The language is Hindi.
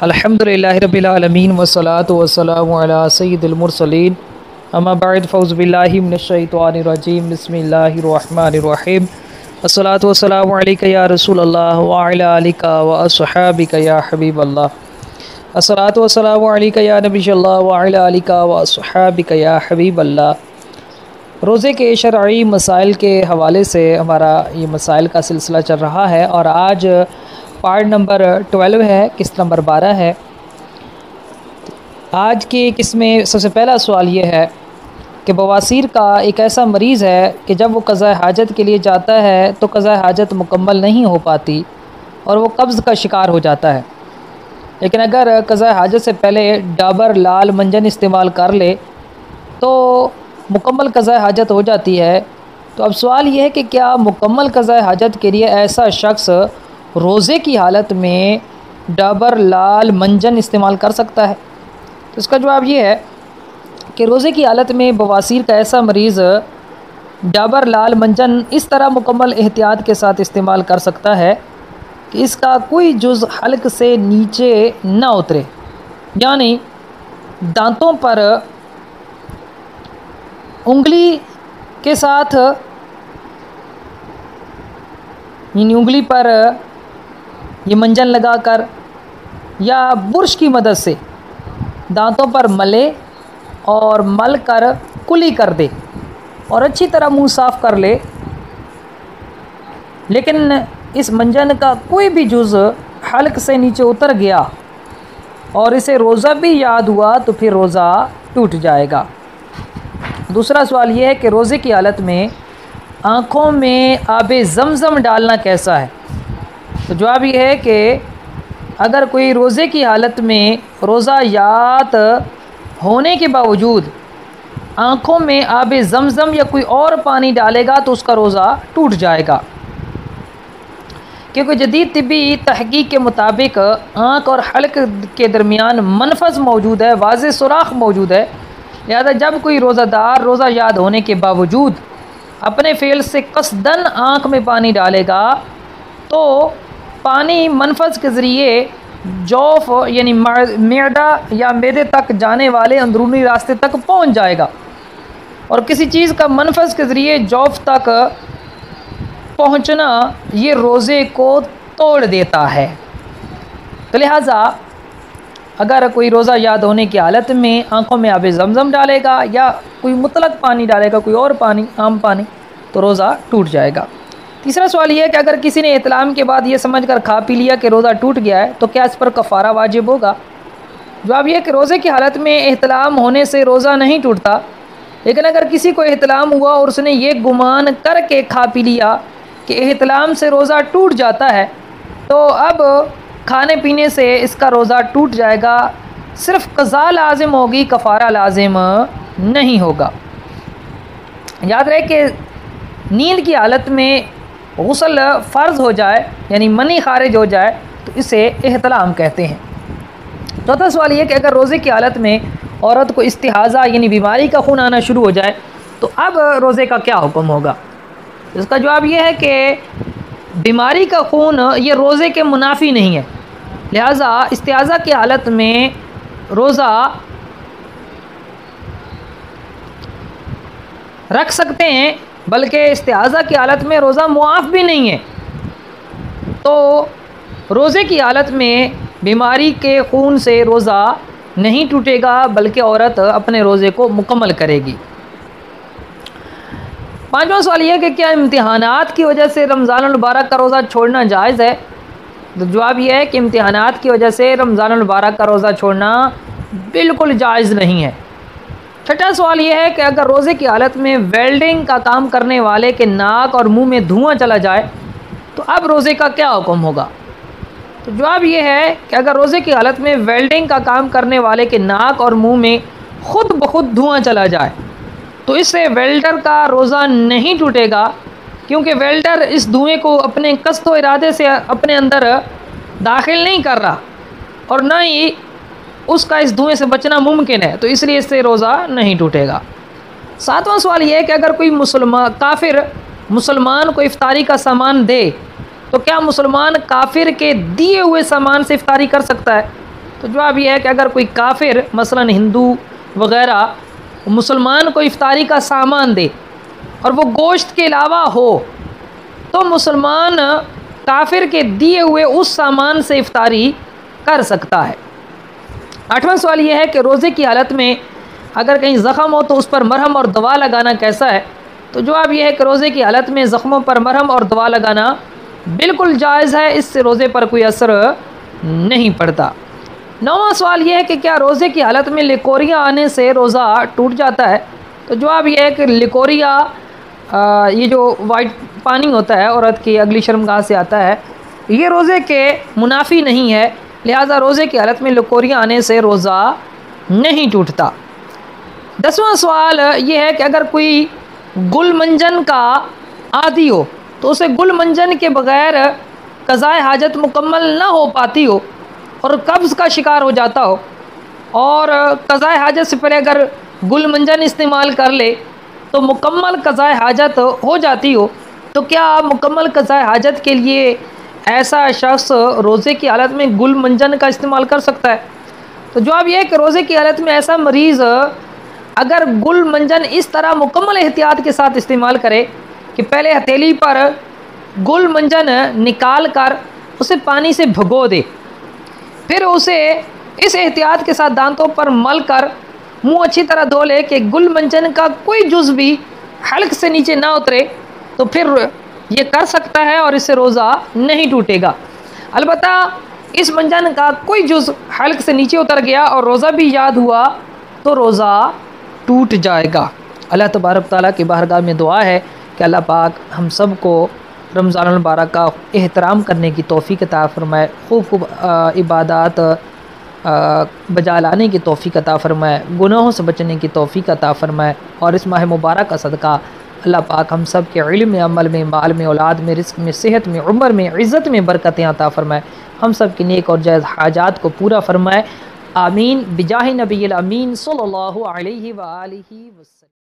अल्हम्दुलिल्लाहि रब्बिल आलमीन वस्सलातु वस्सलामु अला सय्यिदिल मुरसलीन अम्मा बअद फ़ऊज़ु बिल्लाहि मिनश शैतानिर रजीम बिस्मिल्लाहिर रहमानिर रहीम अस्सलातु वस्सलामु अलैका या रसूलल्लाह व अला आलिका व अस्हाबिका या हबीबल्लाह अस्सलातु वस्सलामु अलैका या नबियल्लाह व अला आलिका व अस्हाबिका या हबीबल्लाह। रोज़े के शरई मसाइल के हवाले से हमारा ये मसाइल का सिलसिला चल रहा है और आज पार्ट नंबर 12 है, किस्त नंबर 12 है। आज की किस्त में सबसे पहला सवाल ये है कि बवासीर का एक ऐसा मरीज़ है कि जब वो क़ज़ा हाजत के लिए जाता है तो क़ज़ा हाजत मुकम्मल नहीं हो पाती और वो कब्ज़ का शिकार हो जाता है। लेकिन अगर क़ज़ा हाजत से पहले डाबर लाल मंजन इस्तेमाल कर ले तो मुकम्मल क़ज़ा हाजत हो जाती है। तो अब सवाल ये है कि क्या मुकम्मल क़ज़ा हाजत के लिए ऐसा शख्स रोज़े की हालत में डाबर लाल मंजन इस्तेमाल कर सकता है? तो इसका जवाब ये है कि रोज़े की हालत में बवासीर का ऐसा मरीज़ डाबर लाल मंजन इस तरह मुकम्मल एहतियात के साथ इस्तेमाल कर सकता है कि इसका कोई जुज़ हल्क से नीचे ना उतरे, यानी दांतों पर उंगली के साथ, यानी उंगली पर ये मंजन लगाकर या बुर्श की मदद से दांतों पर मले और मल कर कुली कर दे और अच्छी तरह मुंह साफ़ कर ले। लेकिन इस मंजन का कोई भी जुज़ हल्क से नीचे उतर गया और इसे रोज़ा भी याद हुआ तो फिर रोज़ा टूट जाएगा। दूसरा सवाल यह है कि रोज़े की हालत में आँखों में आबे ज़मज़म डालना कैसा है? तो जवाब यह है कि अगर कोई रोज़े की हालत में रोज़ा याद होने के बावजूद आँखों में आबे ज़मज़म या कोई और पानी डालेगा तो उसका रोज़ा टूट जाएगा, क्योंकि जदीद तिब्बी तहक़ीक़ के मुताबिक आँख और हल्क के दरमियान मनफज़ मौजूद है, वाज़ेह सुराख़ मौजूद है। लिहाजा जब कोई रोज़ादार रोज़ा याद होने के बावजूद अपने फ़ेल से कसदन आँख में पानी डालेगा तो पानी मनफज़ के ज़रिए जौफ़ यानी मैदा या मैदे तक जाने वाले अंदरूनी रास्ते तक पहुंच जाएगा और किसी चीज़ का मनफज़ के ज़रिए जौफ़ तक पहुंचना ये रोज़े को तोड़ देता है। तो लिहाजा अगर कोई रोज़ा याद होने की हालत में आँखों में आबे ज़मज़म डालेगा या कोई मुतलक पानी डालेगा, कोई और पानी, आम पानी, तो रोज़ा टूट जाएगा। तीसरा सवाल यह है कि अगर किसी ने एहतलाम के बाद ये समझकर खा पी लिया कि रोज़ा टूट गया है तो क्या इस पर कफ़ारा वाजिब होगा? जवाब यह है कि रोज़े की हालत में एहतलाम होने से रोज़ा नहीं टूटता, लेकिन अगर किसी को एहतलाम हुआ और उसने ये गुमान करके खा पी लिया कि एहतलाम से रोज़ा टूट जाता है तो अब खाने पीने से इसका रोज़ा टूट जाएगा, सिर्फ़ क़ज़ा लाज़िम होगी, कफ़ारा लाज़िम नहीं होगा। याद रहे कि नींद की हालत में गुस्ल फ़र्ज़ हो जाए यानी मनी खारिज हो जाए तो इसे एहतलाम कहते हैं। चौथा सवाल ये कि अगर रोज़े की हालत में औरत को इस्तिहाज़ा यानी बीमारी का खून आना शुरू हो जाए तो अब रोज़े का क्या हुक्म होगा? इसका जवाब यह है कि बीमारी का खून ये रोज़े के मुनाफी नहीं है, लिहाजा इस्तिहाज़ा की हालत में रोज़ा रख सकते हैं, बल्कि इस्तिहाज़ा की हालत में रोज़ा मुआफ़ भी नहीं है। तो रोज़े की हालत में बीमारी के खून से रोज़ा नहीं टूटेगा, बल्कि औरत अपने रोज़े को मुकम्मल करेगी। पांचवा सवाल यह है कि क्या इम्तिहानात की वजह से रमज़ान मुबारक का रोज़ा छोड़ना जायज़ है? तो जवाब यह है कि इम्तिहानात की वजह से रमज़ान मुबारक का रोज़ा छोड़ना बिल्कुल जायज़ नहीं है। छठा सवाल यह है कि अगर रोज़े की हालत में वेल्डिंग का काम करने वाले के नाक और मुंह में धुआं चला जाए तो अब रोज़े का क्या हुक्म होगा? तो जवाब यह है कि अगर रोज़े की हालत में वेल्डिंग का काम करने वाले के नाक और मुंह में ख़ुद ब खुद धुआं चला जाए तो इससे वेल्डर का रोज़ा नहीं टूटेगा, क्योंकि वेल्डर इस धुएँ को अपने कस्त व इरादे से अपने अंदर दाखिल नहीं कर रहा और न ही उसका इस धुएँ से बचना मुमकिन है, तो इसलिए इससे रोज़ा नहीं टूटेगा। सातवां सवाल यह है कि अगर कोई काफिर मुसलमान को इफ्तारी का सामान दे तो क्या मुसलमान काफिर के दिए हुए सामान से इफ्तारी कर सकता है? तो जवाब यह है कि अगर कोई काफिर मसलन हिंदू वग़ैरह मुसलमान को इफ्तारी का सामान दे और वो गोश्त के अलावा हो, तो मुसलमान काफिर के दिए हुए उस सामान से इफ्तारी कर सकता है। 8वां सवाल यह है कि रोज़े की हालत में अगर कहीं ज़ख़म हो तो उस पर मरहम और दवा लगाना कैसा है। तो जवाब यह है कि रोज़े की हालत में ज़ख़्मों पर मरहम और दवा लगाना बिल्कुल जायज़ है, इससे रोज़े पर कोई असर नहीं पड़ता। 9वां सवाल यह है कि क्या रोज़े की हालत में लिकोरिया आने से रोज़ा टूट जाता है। तो जवाब यह है कि लिकोरिया ये जो वाइट पानी होता है औरत की अगली शर्मगाह से आता है, ये रोज़े के मुनाफी नहीं है, लिहाजा रोज़े की हालत में लिकोरिया आने से रोज़ा नहीं टूटता। 10वां सवाल ये है कि अगर कोई गुल मंजन का आदी हो तो उसे गुल मंजन के बग़ैर क़ज़ाए हाजत मुकम्मल ना हो पाती हो और कब्ज़ का शिकार हो जाता हो और क़ज़ाए हाजत से पहले अगर गुल मंजन इस्तेमाल कर ले तो मुकम्मल क़ज़ाए हाजत हो जाती हो, तो क्या मुकम्मल क़ज़ाए हाजत के लिए ऐसा शख्स रोज़े की हालत में गुल मंजन का इस्तेमाल कर सकता है। तो जवाब यह है कि रोज़े की हालत में ऐसा मरीज़ अगर गुल मंजन इस तरह मुकम्मल एहतियात के साथ इस्तेमाल करे कि पहले हथेली पर गुल मंजन निकाल कर उसे पानी से भिगो दे, फिर उसे इस एहतियात के साथ दांतों पर मल कर मुँह अच्छी तरह धो ले कि गुल मंजन का कोई जुज़ भी हल्क से नीचे ना उतरे, तो फिर ये कर सकता है और इससे रोज़ा नहीं टूटेगा। अलबत्ता इस मंजन का कोई जुज़ हल्क से नीचे उतर गया और रोज़ा भी याद हुआ तो रोज़ा टूट जाएगा। अल्लाह तबारक तआला की बारगाह में दुआ है कि अल्लाह पाक हम सब को रमज़ानुल मुबारक का एहतराम करने की तौफ़ीक़ अता फ़रमाए, खूब इबादत बजा लाने की तौफ़ीक़ अता फ़रमाए, गुनाहों से बचने की तौफ़ीक़ अता फ़रमाए और इस माह मुबारक का सदका अल्लाह पाक हम सब के इल्म में, अमल में, माल में, औलाद में, रिज़्क़ में, सेहत में, उम्र में, इज़्ज़त में बरकतें अता फ़रमाए, हम सब की नेक और जायज़ हाजात को पूरा फ़रमाए। आमीन बिजाहि नबील अमीन सल्लल्लाहु अलैहि व आलिहि वसल्लम।